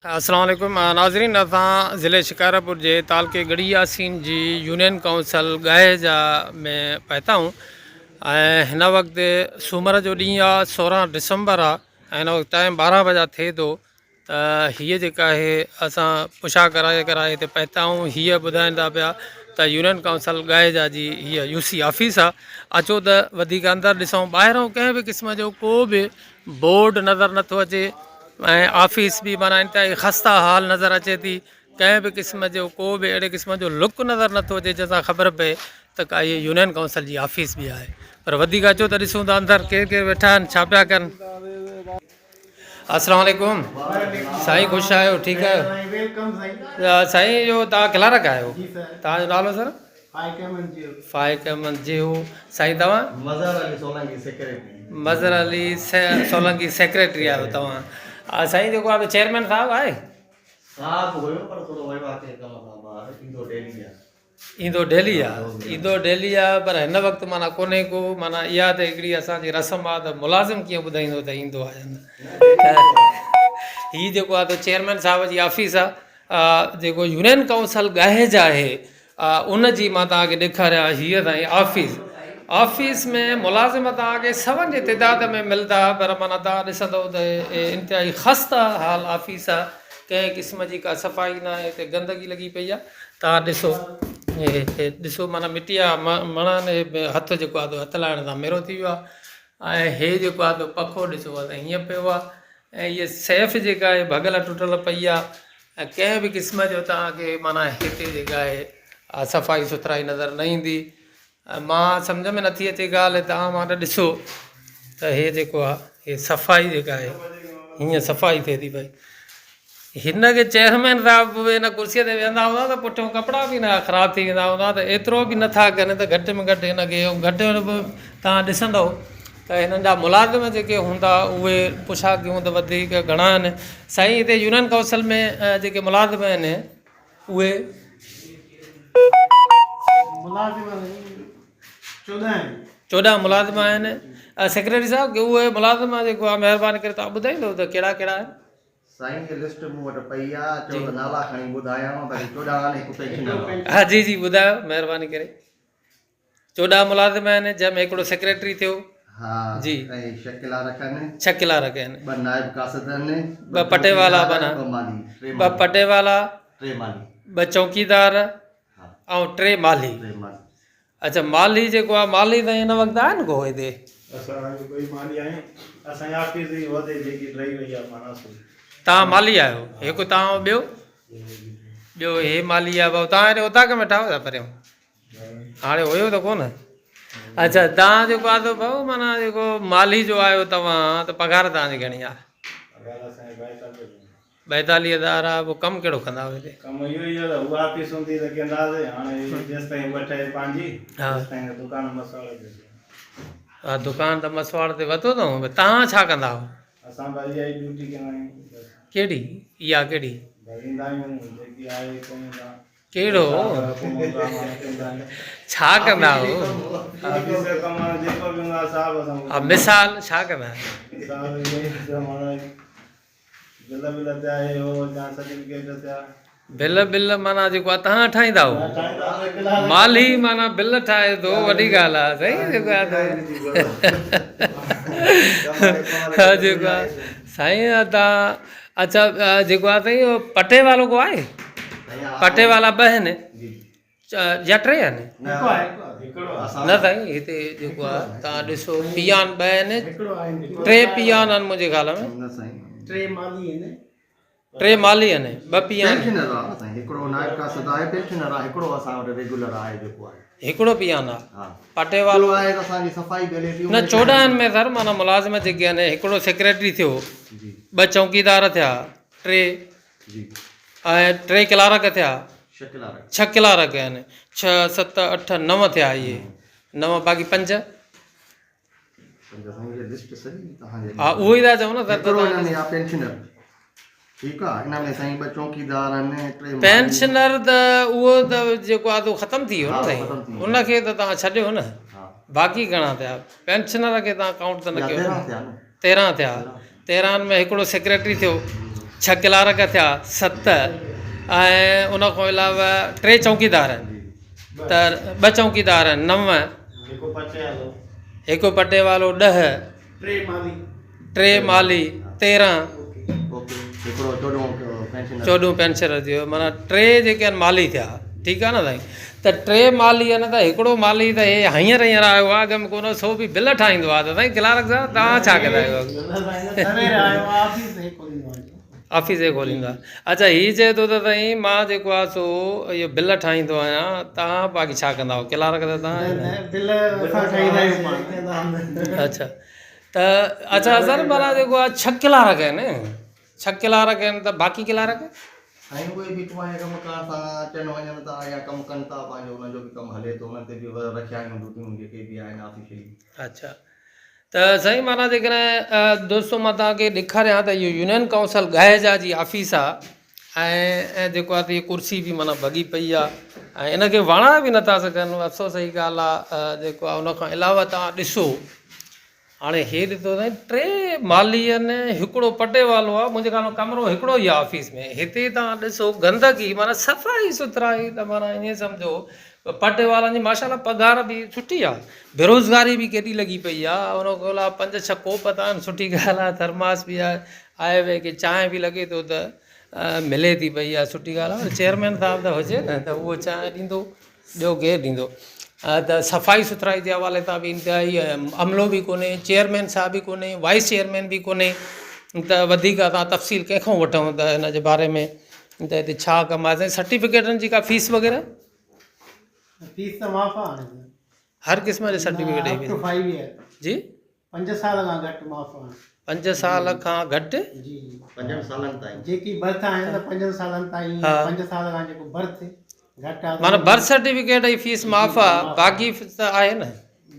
अस्सलाम वालेकुम नाज़रीन। असां ज़िले शिकारपुर जे तालके गढ़ी यासीन जी यूनियन काउंसिल गाहेजा में पहुता हूँ। हिन वक़्तु सूमर जो ॾींहुं आहे, 16 डिसंबर आहे। हिन वक़्तु टाइम 12 बजा थिए थो। त हीअ जेका आहे असां पुछा कराए हिते पहुता आहियूं। हीअ ॿुधाइनि था पिया त यूनियन काउंसिल गाहेजा जी हीअ यूसी ऑफिस आहे। अचो त वधीक अंदरि ॾिसूं। ॿाहिरों कंहिं बि क़िस्म जो को बि बोर्ड नज़र नथो अचे ऐं ऑफिस बि माना इंतिहाई ख़स्ता हाल नज़र अचे थी। कंहिं बि क़िस्म जो को बि अहिड़े क़िस्म जो लुक नज़र नथो अचे जंहिंसां ख़बर पए त का इहे यूनियन काउंसिल जी ऑफिस बि आहे। पर वधीक अचो त ॾिसूं था अंदरि केरु केरु वेठा आहिनि, छा पिया कनि। अस्सलाम वालेकुम साईं, ख़ुशि आहियो? ठीकु आहियो साईं? इहो तव्हां क्लार्क आहियो? तव्हांजो नालो सर? फाइक अहमद जियो। साईं तव्हां? मज़र अली सोलंकी सेक्रेटरी आहियो तव्हां? साईं जेको आहे चेयरमैन साहब आहे? ईंदो डेली आहे पर हिन वक़्तु माना कोन्हे को। माना इहा त हिकिड़ी असांजी रस्म आहे त मुलाज़िम कीअं ॿुधाईंदो त ईंदो आहे। हीअ जेको आहे त चेयरमैन साहब जी ऑफिस आहे। जेको यूनियन काउंसिल गाहेजा आहे उन जी मां तव्हांखे ॾेखारियां। हीअ ताईं ऑफिस में मुलाज़िम तव्हांखे सवनि जे तइदाद में मिलंदा, पर माना तव्हां ॾिसंदव त इंतिहाई ख़स्ता हाल ऑफिस आहे। कंहिं क़िस्म जी का सफ़ाई न आहे, हिते गंदगी लॻी पई आहे। तव्हां ॾिसो माना मिटीअ मणनि हथु जेको आहे हथु लाइण सां मेरो थी वियो आहे। ऐं हे जेको आहे त पखो ॾिसो आहे त हीअं पियो आहे। ऐं इहा सेफ जेका आहे भॻल टुटल पई आहे। ऐं कंहिं बि क़िस्म जो तव्हांखे माना हिते जेका आहे सफ़ाई सुथराई नज़र न ईंदी। मां सम्झ में नथी अचे ॻाल्हि। तव्हां मां त ॾिसो त हे जेको आहे हे सफ़ाई जेका आहे हीअं सफ़ाई थिए थी पई। हिन खे चेयरमैन साहिबु बि हिन कुर्सीअ ते वेहंदा हूंदा त पुठियों कपिड़ा बि न ख़राबु थी वेंदा हूंदा, त एतिरो बि नथा कनि त घटि में घटि हिनखे घटि में तव्हां ॾिसंदव त हिननि जा मुलाज़िम जेके हूंदा उहे पुछा कयूं त वधीक घणा आहिनि। साईं हिते यूनियन काउंसिल में जेके मुलाज़िम आहिनि उहे 14 मुलाज़िम आहिनि। सेक्रेटरी साहिबु की उहे मुलाज़िम जेको आहे महिरबानी करे तव्हां ॿुधाईंदव त कहिड़ा कहिड़ा आहिनि? साईं जी लिस्ट मूं वटि पई आहे, चओ त नाला खणी ॿुधायांव त 14 हाणे हिकु पेंशनर। हा जी जी ॿुधायो महिरबानी करे। 14 मुलाज़िम आहिनि जंहिंमें हिकिड़ो सेक्रेटरी थियो। हा जी। ऐं 6 क्लार्क आहिनि। 6 क्लार्क आहिनि। 2 नाइब कासिद आहिनि। 2 पटेवाला बना। 2 पटेवाला, 3 माली। 2 चौकीदार ऐं 3 माली। अच्छा, माली जेको आहे माली त हिन वक़्तु आहे न को हिते? तव्हां माली आहियो? हिकु तव्हां, ॿियो हे माली आहे भाऊ। तव्हां हेॾे उतां खां वेठा हुयो पहिरियों? हाणे हुयो त कोन? अच्छा, तव्हां जेको आहे त भाऊ माना जेको माली जो आहियो तव्हां, त पघार तव्हांजी घणी आहे? 42,000 आहे। पोइ कमु कहिड़ो कंदा आहियो हिते? हा, दुकान त मसवाड़ ते वरितो अथऊं। तव्हां छा कंदा आहियो? कहिड़ी इहा कहिड़ी? कहिड़ो छा कंदा आहियो? मिसाल छा कंदा आहियो? बिल माना जेको आहे तव्हां ठाहींदा आहियो? माली माना बिल ठाहे थो, वॾी ॻाल्हि आहे। सही जेको आहे जेको आहे साईं तव्हां। अच्छा, जेको आहे साईं पटे वालो को आहे? पटे वाला 2 आहिनि या 3 आहिनि? न साईं, हिते जेको आहे तव्हां ॾिसो पियान 2 आहिनि, 3 पियान आहिनि मुंहिंजे ख़्याल में। 3 माली आहिनि, 2 पियान। हिकिड़ो पियान आहे पटे वालो आहे। न 14 आहिनि में सर माना मुलाज़िम जेके आहिनि। हिकिड़ो सेक्रेटरी थियो, 2 चौकीदार थिया, 3 क्लार्क थिया, 6 क्लार्क आहिनि। 6 7 8 9 थिया। इहे 9 बाक़ी 5। हा, उहो ई था चऊं न सर। पेंशनर त उहो त जेको आहे ख़तमु थी वियो न साईं, उनखे त तव्हां छॾियो न। बाक़ी घणा थिया? पेंशनर खे तव्हां काउंट त न कयो। 13 थिया। 13 में हिकिड़ो सेक्रेटरी थियो, 6 क्लार्क थिया 7 ऐं उन खां अलावा 3 चौकीदार आहिनि त 2 चौकीदार आहिनि 9 हिकु पटे वालो 10 3 माली 13 ओके हिकिड़ो 14 पेंशन 14 पेंशनर थियो माना 3 जेके आहिनि माली थिया ठीकु आहे न साईं त 3 माली आहिनि त हिकिड़ो माली त हे हींअर आयो आहे अॻु में कोन सो बि बिल ठाहींदो आहे त साईं क्लार्क साहब तव्हां छा कंदा आहियो ऑफिस जे खोलींदा अच्छा हीअ चए थो त साईं मां जेको आहे सो इहो बिल ठाहींदो आहियां तव्हां बाक़ी छा कंदा आहियो क्लार्क त तव्हां अच्छा त अच्छा सर माना जेको आहे 6 क्लार्क आहिनि 6 क्लार्क आहिनि त बाक़ी क्लार्क साईं उहे बि तुम्हारे कमकार सां अचनि वञनि था या कमु कनि था पंहिंजो उनजो बि कमु हले थो उन ते बि रखिया आहिनि ड्यूटियूं जेके बि आहिनि ऑफिशियली अच्छा त साईं माना जेकॾहिं दोस्तो मां तव्हांखे ॾेखारियां त इहो यूनियन काउंसिल गाहेजा जी ऑफिस आहे ऐं जेको आहे त इहा कुर्सी बि माना भॻी पई आहे ऐं इनखे वणा बि नथा सघनि अफ़सोस जी ॻाल्हि आहे जेको आहे उनखां अलावा तव्हां ॾिसो हाणे हे ॾिठो साईं 3 माली आहिनि हिकिड़ो पटे वालो आहे मुंहिंजे खां कमिरो हिकिड़ो ई आहे ऑफिस में हिते तव्हां ॾिसो गंदगी माना सफ़ाई सुथराई त माना ईअं सम्झो पटे वारनि जी माशाल्लाह पघार बि सुठी आहे बेरोज़गारी बि केॾी लॻी पई आहे उन खां अलावा 5-6 कोप त आहिनि सुठी ॻाल्हि आहे थर्मास बि आहे वे की चांहि बि लॻे थो त मिले थी पई आहे सुठी ॻाल्हि आहे चेयरमैन साहिबु त हुजे न त उहो चांहि ॾींदो ॿियो केरु ॾींदो त सफ़ाई सुथराई जे हवाले सां बि इंतिहाई अमलो बि कोन्हे चेयरमैन साहिब बि कोन्हे वाइस चेयरमैन बि कोन्हे त वधीक असां तफ़सील कंहिंखां वठूं त हिन जे बारे में त हिते छा कमु आहे साईं सर्टिफिकेटनि जी का फीस वग़ैरह फीस त माफ़ आहे हर क़िस्म जे सर्टिफिकेट जी जी 5 साल खां घटि माफ़ आहे 5 साल खां घटि जी 5 सालनि ताईं जेकी बर्थ आहिनि त 5 सालनि ताईं 5 साल खां जेको बर्थ घटि आहे माना बर्थ सर्टिफिकेट जी फीस माफ़ आहे बाक़ी त आहे न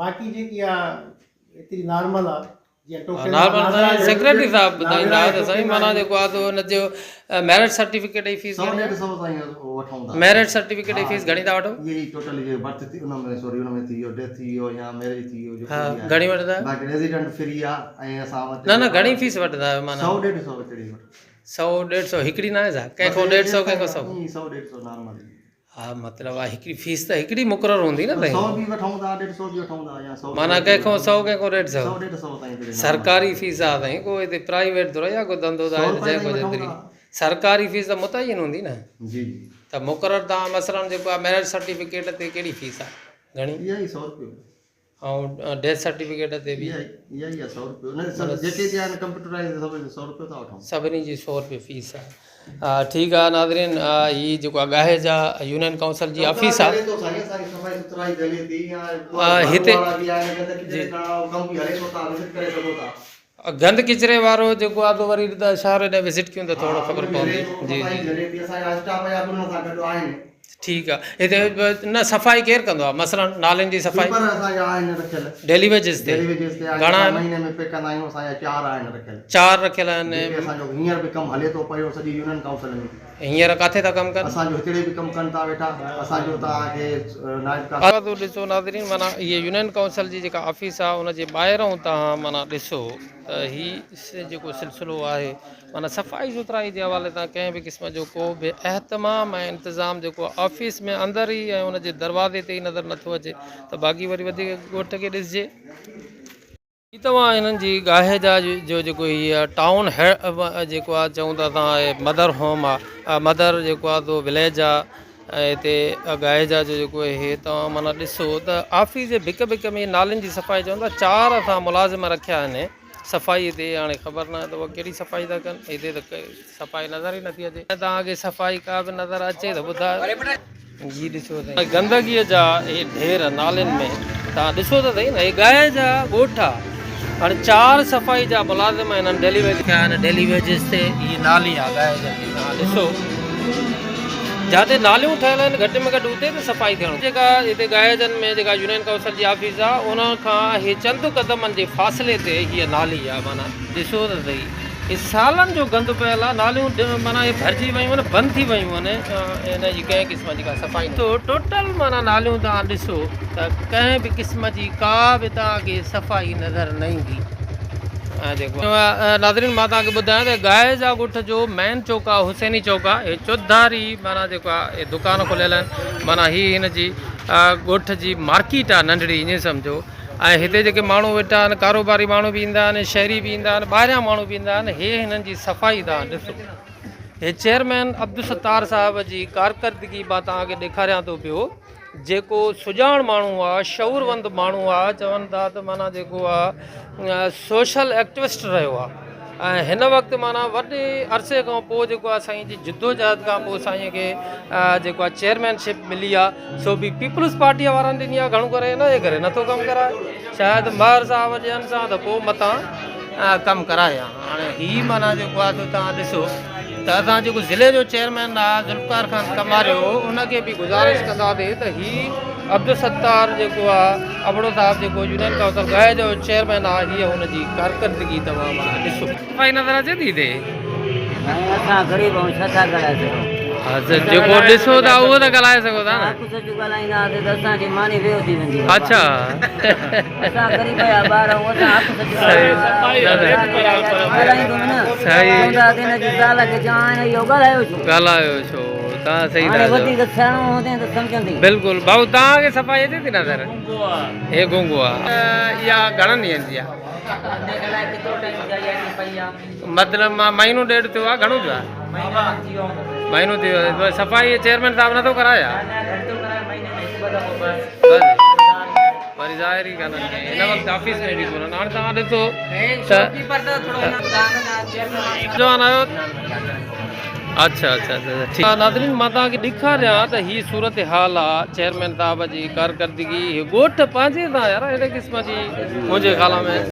बाक़ी जेकी आहे एतिरी नॉर्मल आहे जीअं टोकन नॉर्मल सेक्रेटरी साहब ॿुधाईंदा त साईं माना जेको आहे त हुनजो मैरिज सर्टिफिकेट जी फीस 100-150 ताईं वठूं था मैरिज सर्टिफिकेट जी फीस घणी था वठो ये टोटल ये बर्थ थी उन में सॉरी उन में थी वियो डेथ थी वियो या मैरिज थी वियो हा घणी वठंदा आहियो बाक़ी रेजिडेंट फ्री आहे ऐं असां वटि न घणी फीस वठंदा आहियो माना 100-150 विचड़ी वठो 100-150 हिकिड़ी न आहे छा कंहिंखो 150 कंहिंखो 100 100-150 नॉर्मल हा मतिलबु आहे हिकिड़ी फीस त हिकिड़ी मुक़ररु हूंदी न 100 साईं भी वठूं था 150 भी वठूं था या 100 माना कंहिंखो 100 कंहिंखो 150 100-150 ताईं विचड़ी सरकारी फीस आहे साईं को हिते प्राइवेट थोरो या को धंधो त आहे जंहिं को जेतिरी सरकारी फीस त मुतयन हूंदी न जी त मुक़ररु तव्हां मसलन जेको आहे मैरिज सर्टिफिकेट ते कहिड़ी फीस आहे घणी इहा ई 100 रुपयो ऐं डेथ सर्टिफिकेट ते बि इहा ई आहे 100 रुपयो न सब जेके बि आहिनि कंप्यूटराइज़ सब 100 रुपयो था वठूं सभिनी जी 100 रुपये फीस आहे हा ठीकु आहे नाज़रीन हीअ जेको आहे गाहेजा यूनियन काउंसिल जी ऑफिस आहे तो सारी सफाई सुथराई दले थी या हिते भी आहिनि गंद किचरे कम भी हले थो था विजिट करे सघो था गंद किचरे वारो जेको आहे त वरी त शहर ॾे विज़िट कयूं त थोरो ख़बर पवंदी जी जी दले थी असांजा स्टाफ या उन सां गॾु आहिनि ठीकु आहे हिते न सफ़ाई केरु कंदो आहे मसलन नालनि जी सफ़ाई पर असांजा आहिनि रखियल डेली वेजिस ते डेलीवेजेस ते घणा महीने में पे कंदा आहियूं असांजा 4 आहिनि रखियल 4 रखियल आहिनि असांजो हींअर बि कमु हले थो पियो सॼी यूनियन काउंसिल में हींअर किथे था कमु कनि असांजो हिते बि कमु कनि था वेठा असांजो तव्हांखे नाइब ॾिसो नाज़रीन माना इहे यूनियन काउंसिल जी जेका ऑफिस आहे उनजे ॿाहिरों तव्हां माना ॾिसो त हीउ जेको सिलसिलो आहे माना सफ़ाई सुथराई जे हवाले सां कंहिं बि क़िस्म जो को बि एहतमाम ऐं इंतिज़ाम जेको आहे ऑफिस में अंदरि ई ऐं उनजे दरवाज़े ते ई नज़र नथो अचे त बाक़ी वरी वधीक ॻोठ खे ॾिसिजे ही तव्हां हिननि जी गाहेजा जो जेको हीअ टाउन जेको आहे चऊं था तव्हां मदर होम आहे मदर जेको आहे तो विलेज आहे ऐं हिते गाहेजा जो जेको आहे तव्हां माना ॾिसो त ऑफिस जे भिक भिक में नालनि जी सफ़ाई चवंदा 4 असां मुलाज़िम रखिया आहिनि सफ़ाई ते हाणे ख़बर न आहे त उहा कहिड़ी सफ़ाई था कनि हिते त सफ़ाई नज़र ई नथी अचे तव्हांखे सफ़ाई का बि नज़र अचे त ॿुधायो जी ॾिसो त गंदगीअ जा इहे ढेर नालनि में तव्हां ॾिसो त सही न इहे गाहे जा ॻोठ आहे हाणे 4 सफ़ाई जा मुलाज़िम हिननि डेली वेज कया आहिनि डेली वेजिस ते हीअ नाली आहे गाहे जा तव्हां ॾिसो जिते नालियूं ठहियल आहिनि घटि में घटि उते त सफ़ाई थियणु जेका हिते गाहेजनि में जेका यूनियन काउंसिल जी ऑफिस आहे उन खां इहे चंद क़दमनि जे फ़ासिले ते हीअ नाली आहे माना ॾिसो त सही हीअ सालनि जो गंद पियल आहे नालियूं माना इहे भरिजी वियूं आहिनि बंदि थी वियूं आहिनि हिन जी कंहिं क़िस्म जी का सफ़ाई तो टोटल माना नालियूं तव्हां ॾिसो त कंहिं बि क़िस्म जी का बि तव्हांखे सफ़ाई नज़र न ईंदी नाज़रीन मां तव्हांखे ॿुधायां त गाए जा ॻोठ जो मेन चौक आहे हुसैनी चौक आहे। हे चौधारी माना जेको आहे दुकान खुलियल आहिनि, माना हीअ हिन जी ॻोठ जी मार्केट आहे नंढड़ी, ईअं सम्झो। ऐं हिते जेके माण्हू वेठा आहिनि, कारोबारी माण्हू बि ईंदा आहिनि, शहरी बि ईंदा आहिनि, ॿाहिरियां माण्हू बि ईंदा आहिनि। हे हिननि जी सफ़ाई तव्हां ॾिसो। हे चेयरमैन अब्दुल सत्तार साहिब जी कारकर्दगी मां तव्हांखे ॾेखारियां थो पियो, जेको सुञाण माण्हू आहे, शऊरवंद माण्हू आहे, चवनि था त माना जेको आहे सोशल एक्टिविस्ट रहियो आहे। ऐं हिन वक़्तु माना वॾे अरसे खां पोइ जेको आहे साईं जी जिदोजहद खां पोइ साईं खे जेको आहे चेयरमैनशिप मिली आहे, सो बि पीपल्स पार्टीअ वारनि ॾिनी आहे। घणो करे इन जे करे नथो कमु कराए, शायदि महर साहब ॾियनि सां त पोइ मथां कमु कराए। हाणे हीअ माना जेको आहे त तव्हां ॾिसो त असां जेको ज़िले जो चेयरमैन आहे ज़ुल्फ़कार ख़ान कमारियो, उनखे बि गुज़ारिश कंदासीं त हीअ अब्दुल सत्तार जेको आहे अबड़ो साहिब जेको यूनियन काउंसिल गाए जो चेयरमैन आहे, हीअ हुनजी कारकर्दगी तव्हां माना ॾिसो। सफ़ाई नज़र अचे थी हिते? असां ग़रीब आहियूं, छा था ॻाल्हाए सघूं? जेको ॾिसो था उहो त ॻाल्हाए सघो था न। ॻाल्हाईंदासीं त असांजी मानी वेहो थी वेंदी। अच्छा असां ग़रीब जा ॿार आहियूं, असां हक़ सच ॻाल्हायो छो? तव्हां सही था वधीक सियाणो हूंदे त सम्झंदी। बिल्कुलु भाऊ, तव्हांखे सफ़ाई अचे थी नज़र? हे गुंगो आहे। इहा घणनि ॾींहंनि जी आहे? मतिलबु मां महीनो ॾेढ थियो आहे, घणो थियो आहे? महीनो थियो आहे। सफ़ाई चेयरमैन साहिबु नथो कराए? वरी ज़ाहिर ई कान हिन वक़्तु ऑफिस में बि कोन्हनि। हाणे तव्हां ॾिसो जवान आयो। अच्छा अच्छा अच्छा ठीकु आहे। नाज़रीन मां तव्हांखे ॾेखारियां त हीअ सूरत हाल आहे चेयरमैन साहिब जी कारकर्दगी। ॻोठ पंहिंजे था यार, अहिड़े क़िस्म जी मुंहिंजे ख़्याल में।